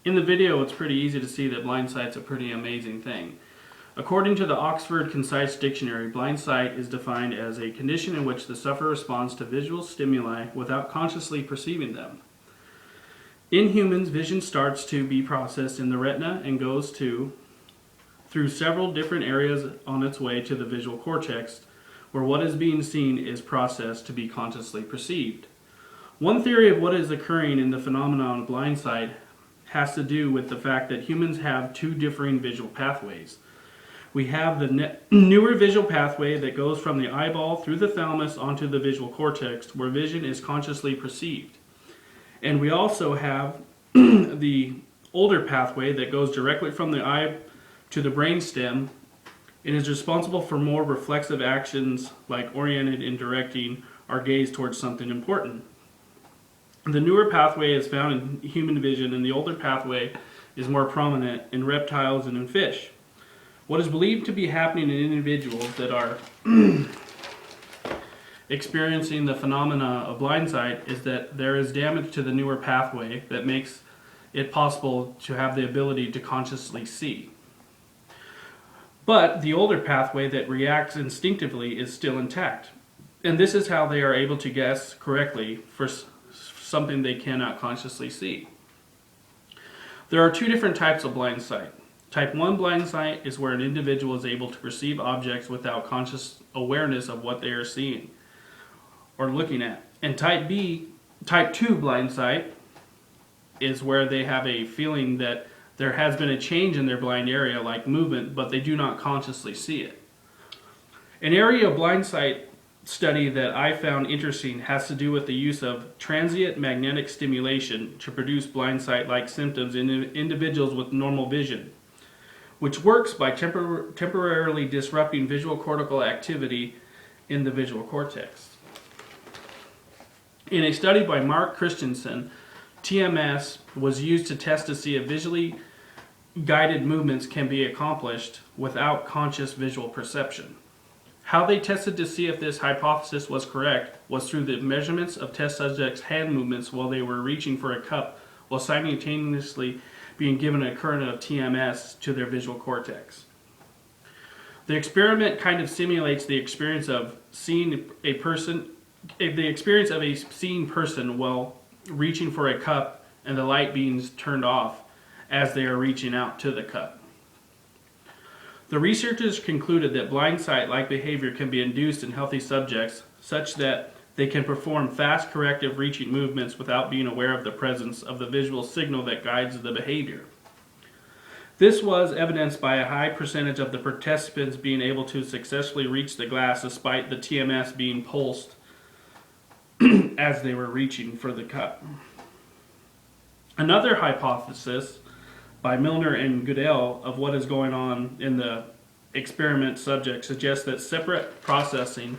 In the video, it's pretty easy to see that blind sight's a pretty amazing thing. According to the Oxford Concise Dictionary, blind sight is defined as a condition in which the sufferer responds to visual stimuli without consciously perceiving them. In humans, vision starts to be processed in the retina and goes through several different areas on its way to the visual cortex, where what is being seen is processed to be consciously perceived. One theory of what is occurring in the phenomenon of blind sight has to do with the fact that humans have two differing visual pathways. We have the newer visual pathway that goes from the eyeball through the thalamus onto the visual cortex, where vision is consciously perceived. And we also have the older pathway that goes directly from the eye to the brainstem and is responsible for more reflexive actions like oriented in directing our gaze towards something important. The newer pathway is found in human vision, and the older pathway is more prominent in reptiles and in fish. What is believed to be happening in individuals that are experiencing the phenomena of blind sight is that there is damage to the newer pathway that makes it possible to have the ability to consciously see. But the older pathway that reacts instinctively is still intact. And this is how they are able to guess correctly for something they cannot consciously see. There are two different types of blind sight. Type 1 blind sight is where an individual is able to perceive objects without conscious awareness of what they are seeing or looking at. And type 2 blind sight is where they have a feeling that there has been a change in their blind area, like movement, but they do not consciously see it. An area of blind sight study that I found interesting has to do with the use of transient magnetic stimulation to produce blind sight-like symptoms in individuals with normal vision, which works by temporarily disrupting visual cortical activity in the visual cortex. In a study by Mark Christensen, TMS was used to test to see if visually guided movements can be accomplished without conscious visual perception. How they tested to see if this hypothesis was correct was through the measurements of test subjects' hand movements while they were reaching for a cup, while simultaneously being given a current of TMS to their visual cortex. The experiment kind of simulates the experience of seeing a seeing person while reaching for a cup and the light being turned off as they are reaching out to the cup. The researchers concluded that blind sight-like behavior can be induced in healthy subjects such that they can perform fast corrective reaching movements without being aware of the presence of the visual signal that guides the behavior. This was evidenced by a high percentage of the participants being able to successfully reach the glass despite the TMS being pulsed as they were reaching for the cup. Another hypothesis by Milner and Goodell of what is going on in the experiment subject suggests that separate processing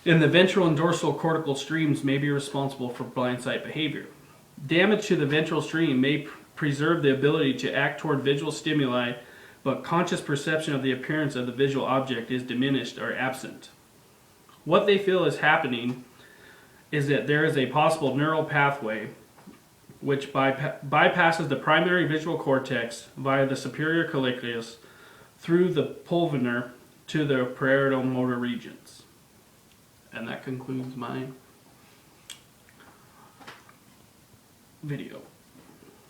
in the ventral and dorsal cortical streams may be responsible for blind sight behavior. Damage to the ventral stream may preserve the ability to act toward visual stimuli, but conscious perception of the appearance of the visual object is diminished or absent. What they feel is happening is that there is a possible neural pathway which bypasses the primary visual cortex via the superior colliculus through the pulvinar to the parietal motor regions. And that concludes my video.